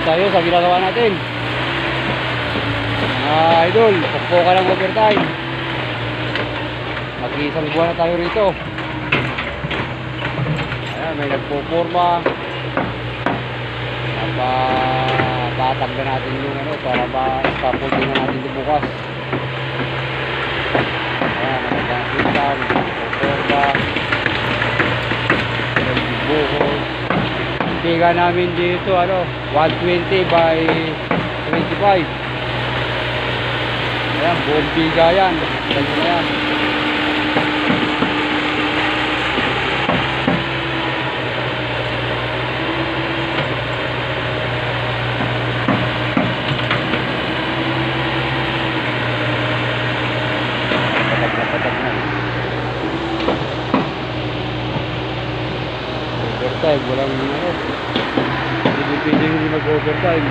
tayo sa ginagawa natin. Idol, pukpo ka ng overtime. Mag-iisang buwan na tayo rito. Ayan, may nagpuporma. Napatag na natin yung ano para ma-scaffold na natin yung bukas. Ayan, nagagasin lang, nagpuporma. Nagbuhos. Biga namin dito, ano, 120 by 25. Ayan, buong biga yan. Ganyan na yan. Patag na. Overtime, walang ano. Hindi pwedeng hindi mag-overtime.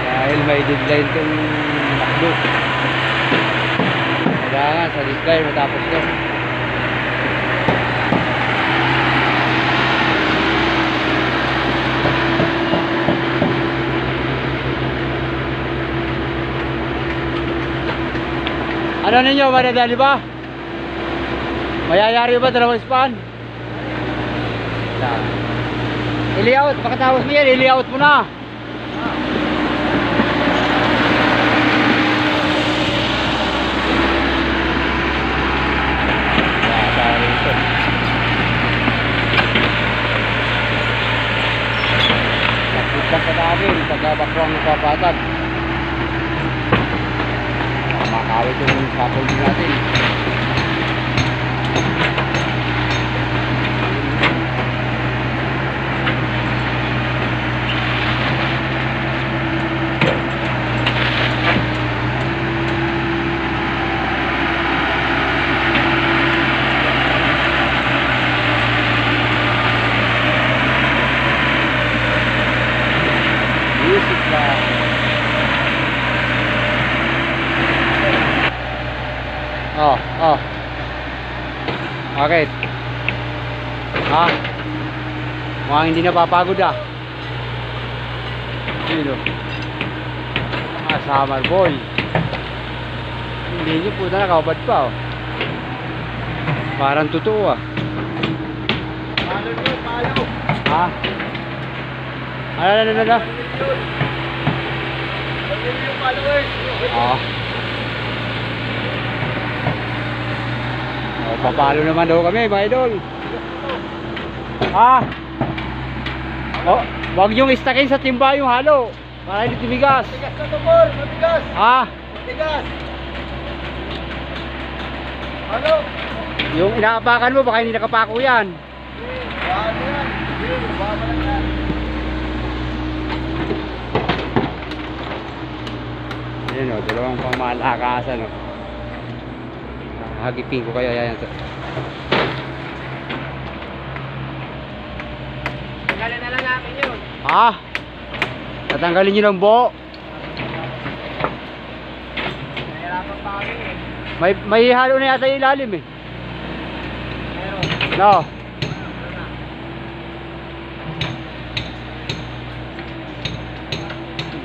Dahil may deadline itong makdo. Kailangan sa deadline matapos ito. Ano ninyo, madadali ba? Mayayari ba dalawang span? Ili-out, pagkatapos mo yan, ili-out mo na. Nakikita ka namin pagkabakrong napapatag. Makawit yung scaffold natin. Music lang. Oh. Bakit? Ha? Mukhang hindi napapagod ah. Sino? Summer boy. Hindi nyo po na nakabad pa oh. Parang totoo ah. Palo nyo, palo. Ha? Ano? Palo nyo, followers. Papalo naman daw kami, mga idol. Ha? Oh, wag yung istakin sa timba yung halo. Para hindi tumigas. Matigas na to, Por. Matigas. Ha? Matigas. Halo. Yung inaapakan mo, baka hindi nakapako yan. Ano yan? Baba lang yan. Ayan o, dalawang pangmalakasan o. Hagipin ko kayo, ayan ito. Tanggalin na lang namin yun. Ha? Tatanggalin nyo ng buo. Nahirapan pa kami eh. May halo na yata yung ilalim eh. Meron. No.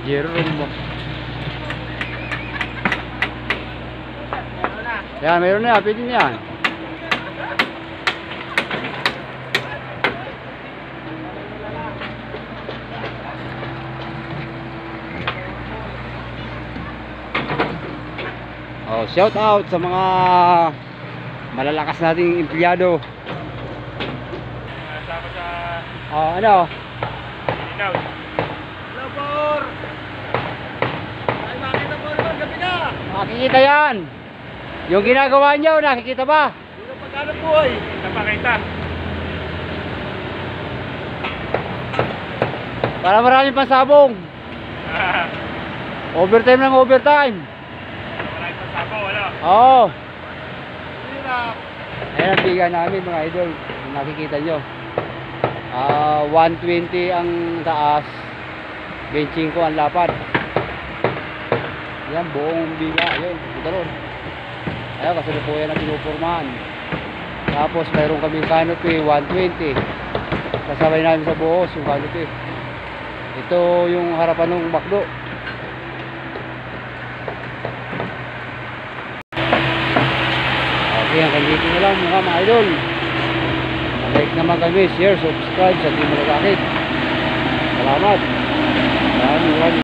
Jerome mo. Yan, mayroon na yan, pwede na yan. Oh, shout out sa mga malalakas nating empleyado. Kasama sa Oh, ano? Inaw. Hello, Por. Ay, makita po naman, gabi na. Makikita yan. Yung ginagawa niyo, nakikita ba? Dito pagkano po ay? Napakita. Para maraming pansabong. Overtime ng overtime. Wala yung pasabaw, ano? Oo. Hirap. Ayan ang biga namin mga idol. Kung nakikita nyo. 120 ang taas. 25 ang lapad. Ayan, buong biga. Ayun, ito ron. Ayan, kasalukuyan na pinupurmahan. Tapos mayroon kaming canopy 120. Kasabay namin sa buhos yung canopy. Ito yung harapan ng bakdo. Okay, hanggang dito na lang mga idol. Like naman kami, share, subscribe sa Di Malagakit. Salamat. Maraming